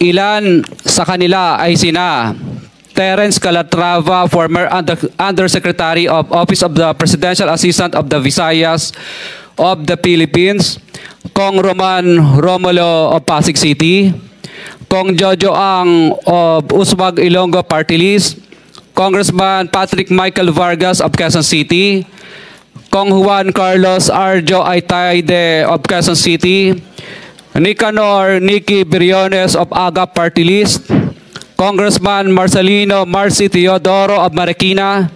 Ilan sa kanila ay sina Terence Calatrava, former Undersecretary of Office of the Presidential Assistant of the Visayas of the Philippines, Kong Roman Romulo of Pasig City, Kong Jojo Ang of Uswag Ilonggo Party List, Congressman Patrick Michael Vargas of Quezon City, Kong Juan Carlos Arjo Aitaide of Quezon City, Nicanor Nicky Briones of AGA Party List, Congressman Marcelino Marcy Teodoro of Marikina,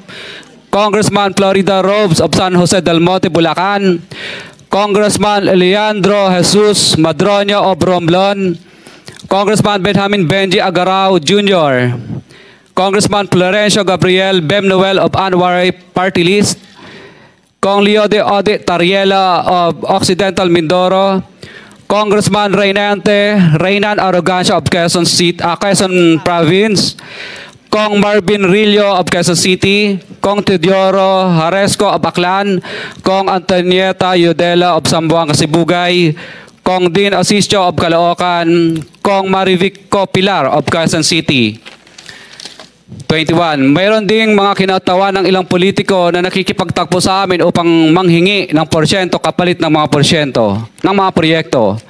Congressman Florida Robes of San Jose del Monte, Bulacan, Congressman Leandro Jesus Madroño of Romblon, Congressman Benjamin Benji Agarao Jr., Congressman Florencio Gabriel Bem Noel of Anwaray Party List, Kong Leo de Ode Tariela of Occidental Mindoro, Congressman Reynan Arrogancia of Quezon Province, Kong Marvin Rillo of Quezon City, Kong Teodoro Haresco of Aklan, Kong Antonieta Yudela of Zamboanga, Sibugay, Kong Dean Asisio of Caloocan, Kong Marivico Pilar of Quezon City. 21. Mayroon ding mga kinatawa ng ilang politiko na nakikipagtakbo sa amin upang manghingi ng porsyento kapalit ng mga porsyento ng mga proyekto.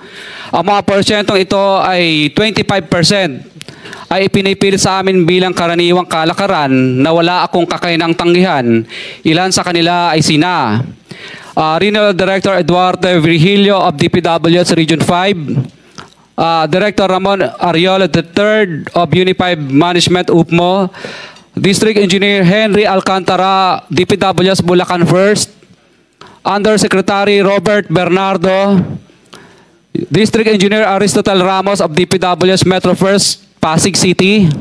Ang mga porsyentong ito ay 25% ay ipinipilit sa amin bilang karaniwang kalakaran na wala akong kakainang tanggihan. Ilan sa kanila ay sina Regional Director Eduardo Virgilio of DPWH Region 5, Director Ramon Ariola III of Unified Management UPMO, District Engineer Henry Alcantara, DPWS Bulacan First, Undersecretary Robert Bernardo, District Engineer Aristotle Ramos of DPWS Metro First, Pasig City,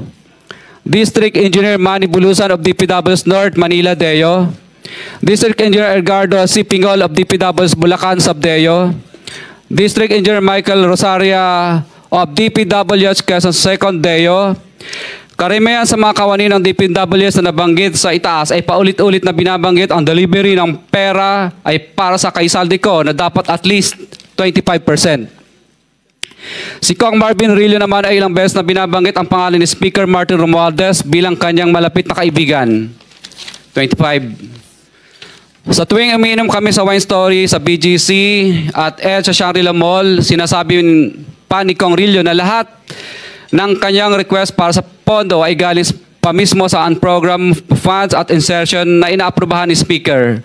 District Engineer Manny Bulusan of DPWS North, Manila Deo, District Engineer Edgardo C. Pingol of DPWS Bulacan Subdeo, District Engineer Michael Rosaria of DPWH Quezon Second Deo. Karamihan sa mga kawani ng DPWH na nabanggit sa itaas ay paulit-ulit na binabanggit ang delivery ng pera ay para sa kay Saldico na dapat at least 25%. Si Kong Marvin Rillo naman ay ilang beses na binabanggit ang pangalan ni Speaker Martin Romualdez bilang kanyang malapit na kaibigan. 25. Sa tuwing umiinom kami sa Wine Story, sa BGC at sa Shangri-La Mall, sinasabi pa ni Kong Rillo na lahat ng kanyang request para sa pondo ay galing pa mismo sa unprogrammed funds at insertion na inaaprubahan ni Speaker.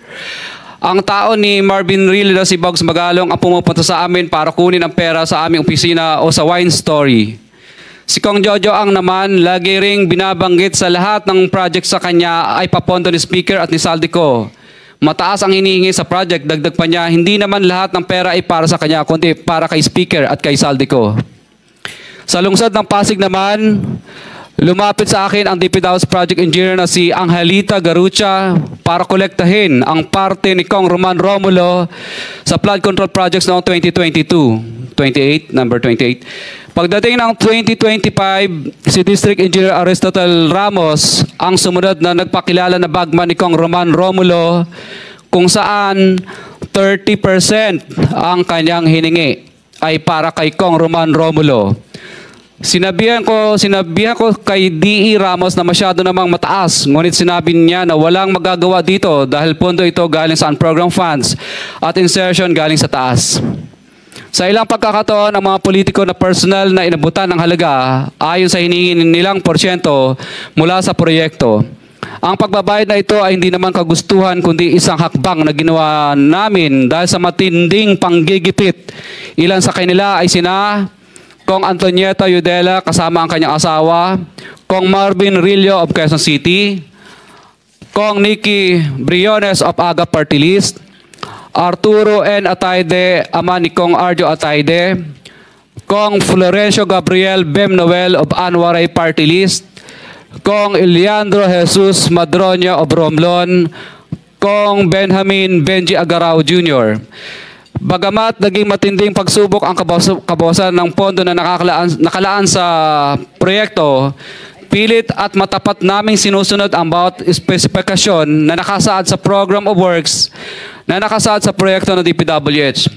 Ang tao ni Marvin Rillo na si Bogs Magalong ang pumupunta sa amin para kunin ang pera sa aming opisina o sa Wine Story. Si Kong Jojo Ang naman, lagi ring binabanggit sa lahat ng project sa kanya ay papondo ni Speaker at ni Saldico. Mataas ang hinihingi sa project, dagdag pa niya, hindi naman lahat ng pera ay para sa kanya, kundi para kay Speaker at kay Saldico. Sa lungsod ng Pasig naman, lumapit sa akin ang DPWH Project Engineer na si Angelita Garucha para kolektahin ang parte ni Kong Roman Romulo sa flood control projects noong 2022. Number 28. Pagdating ng 2025, si District Engineer Aristotle Ramos ang sumunod na nagpakilala na bagman ni Kong Roman Romulo kung saan 30% ang kanyang hiningi ay para kay Kong Roman Romulo. Sinabihan ko kay D.E. Ramos na masyado namang mataas, ngunit sinabi niya na walang magagawa dito dahil pondo ito galing sa unprogrammed funds at insertion galing sa taas. Sa ilang pagkakataon, ang mga politiko na personal na inabutan ng halaga ayon sa hinihingi nilang porsyento mula sa proyekto. Ang pagbabayad na ito ay hindi naman kagustuhan kundi isang hakbang na ginawa namin dahil sa matinding panggigipit. Ilan sa kanila ay sina Kong Antonieta Yudela kasama ang kanyang asawa, Kong Marvin Rillo of Quezon City, Kong Nicky Briones of AGA Party List, Arturo N. Ataide, ama ni Kong Arjo Ataide, Kong Florencio Gabriel Bem Noel of Anwaray Party List, Kong Leandro Jesus Madroño of Romblon, Kong Benjamin Benji Agarao Jr. Bagamat naging matinding pagsubok ang kabawasan ng pondo na nakalaan sa proyekto, pilit at matapat naming sinusunod ang bawat espesipikasyon na nakasaad sa Program of Works na nakasaad sa proyekto ng DPWH.